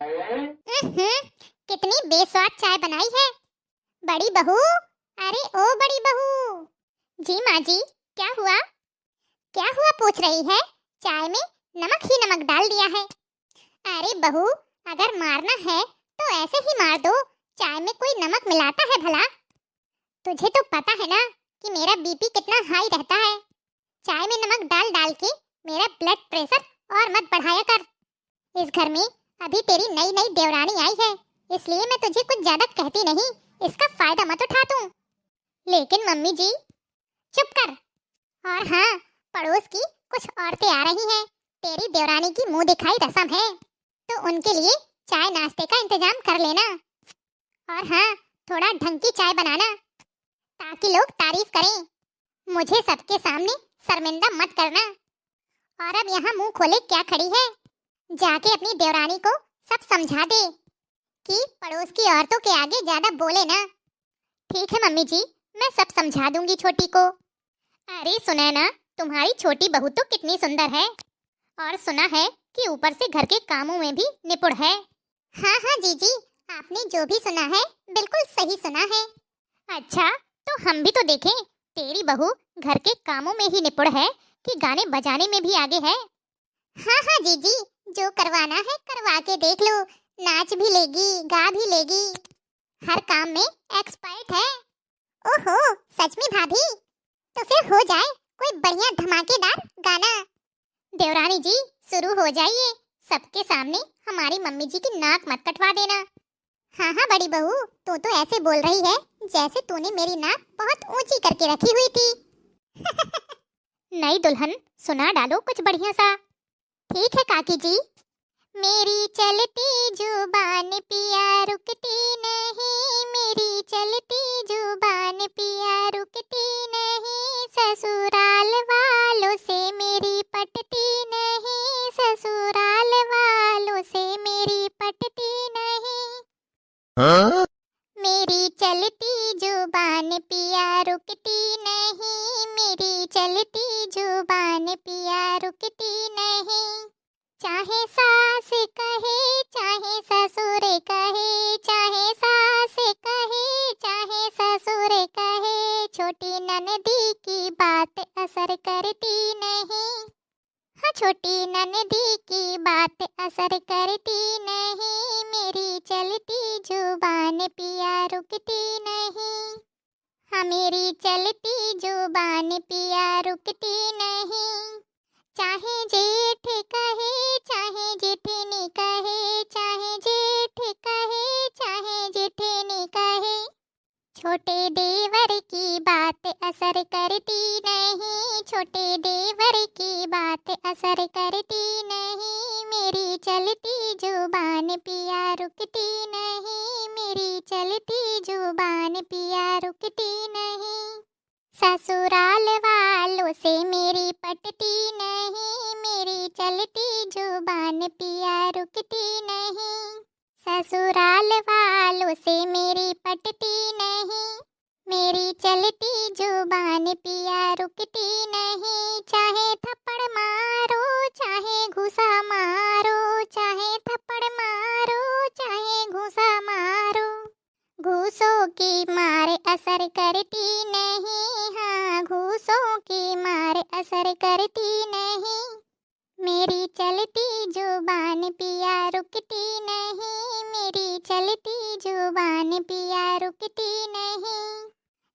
कितनी बेस्वाद चाय बनाई है बड़ी बहू। अरे ओ बड़ी बहू। जी माँ जी। क्या हुआ? क्या हुआ पूछ रही है? चाय में नमक ही नमक डाल दिया है। अरे बहू, अगर मारना है तो ऐसे ही मार दो। चाय में कोई नमक मिलाता है भला? तुझे तो पता है ना कि मेरा बीपी कितना हाई रहता है। चाय में नमक डाल डाल के मेरा ब्लड प्रेशर और मत बढ़ाया कर। इस घर में अभी तेरी नई नई देवरानी आई है, इसलिए मैं तुझे कुछ ज्यादा कहती नहीं। इसका फायदा मत उठा तू। लेकिन मम्मी जी। चुप कर। और हाँ, पड़ोस की कुछ औरतें आ रही हैं। तेरी देवरानी की मुंह दिखाई रस्म है, तो उनके लिए चाय नाश्ते का इंतजाम कर लेना। और हाँ, थोड़ा ढंग की चाय बनाना ताकि लोग तारीफ करें। मुझे सबके सामने शर्मिंदा मत करना। और अब यहाँ मुंह खोले क्या खड़ी है? जाके अपनी देवरानी को सब समझा दे कि पड़ोस की औरतों के आगे ज्यादा बोले ना। ठीक है मम्मी जी, मैं सब समझा दूंगी छोटी को। अरे सुनैना, तुम्हारी छोटी बहू तो कितनी सुंदर है, और सुना है कि ऊपर से घर के कामों में भी निपुण है। हाँ हाँ जीजी, आपने जो भी सुना है बिल्कुल सही सुना है। अच्छा, तो हम भी तो देखें। तेरी बहू घर के कामों में ही निपुण है कि गाने बजाने में भी आगे है? हाँ हाँ जीजी, जो करवाना है करवा के देख लो। नाच भी लेगी, गा भी लेगी, हर काम में एक्सपर्ट है। ओहो, सच में भाभी? तो फिर हो जाए कोई बढ़िया धमाकेदार गाना। देवरानी जी, शुरू हो जाइए। सबके सामने हमारी मम्मी जी की नाक मत कटवा देना। हाँ हाँ बड़ी बहू, तू तो ऐसे बोल रही है जैसे तूने मेरी नाक बहुत ऊंची करके रखी हुई थी। नई दुल्हन, सुना डालो कुछ बढ़िया सा। ठीक है काकी जी। मेरी चलती जुबान पिया रुकती नहीं, मेरी चलती जुबान पिया रुकती नहीं, ससुराल वालों से मेरी पटती नहीं, ससुराल वालों से मेरी पटती नहीं। हाँ? मेरी चलती जुबान पिया रुकती नहीं, मेरी चलती जुबान पिया रुकती नहीं, चाहे सास कहे चाहे ससुर कहे, चाहे सास कहे चाहे ससुर कहे, छोटी ननदी की बात असर करती नहीं। हाँ, छोटी ननदी की बात असर करती नहीं, मेरी चलती जुबान पिया रुकती नहीं। हाँ, मेरी चलती जुबान पिया रुकती नहीं, चाहे जेठ कहे चाहे जेठनी कहे, चाहे जेठ कहे चाहे जेठनी कहे, छोटे देवर की बात असर करती नहीं, छोटे देवर की बात असर करती नहीं, मेरी चलती जुबान पिया रुकती नहीं, मेरी चलती जुबान पिया रुकती नहीं, ससुराल वालों से मेरी पटती नहीं, मेरी चलती जुबान पिया रुकती नहीं, ससुराल वालों से मेरी पटती नहीं, मेरी चलती जुबान पिया रुकती नहीं, चाहे थप्पड़ मारो चाहे घुसा मारो, चाहे थप्पड़ मारो चाहे घुसा मारो, घूसों की मार असर करती नहीं, हाँ घूसों की मार असर करती नहीं, मेरी चलती जुबान पिया रुकती नहीं, मेरी चलती जुबान पिया रुकती नहीं,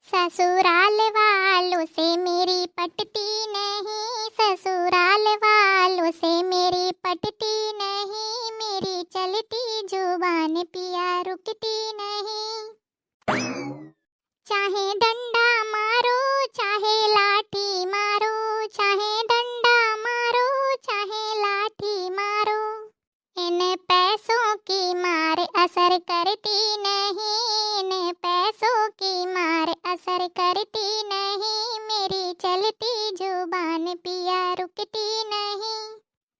ससुराल वालों से मेरी पटती नहीं, ससुराल वालों से मेरी पटती नहीं, मेरी चलती जुबान पिया रुकती नहीं, चाहे डंडा मारो चाहे लाठी मारो, चाहे डंडा मारो चाहे लाठी मारो, इन पैसों की मार असर करती नहीं, इन पैसों की मार असर करती नहीं, मेरी चलती जुबान पिया रुकती नहीं,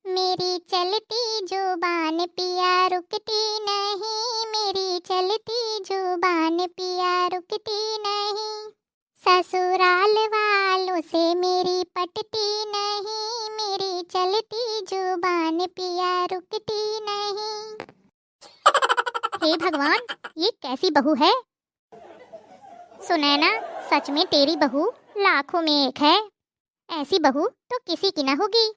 मेरी चलती जुबान पिया रुकती नहीं, मेरी चलती जुबान पिया रुकती नहीं, ससुराल वालों से मेरी पटती नहीं, मेरी चलती जुबान पिया रुकती नहीं, हे भगवान, ये कैसी बहू है। सुनैना, सच में तेरी बहू लाखों में एक है। ऐसी बहू तो किसी की ना होगी।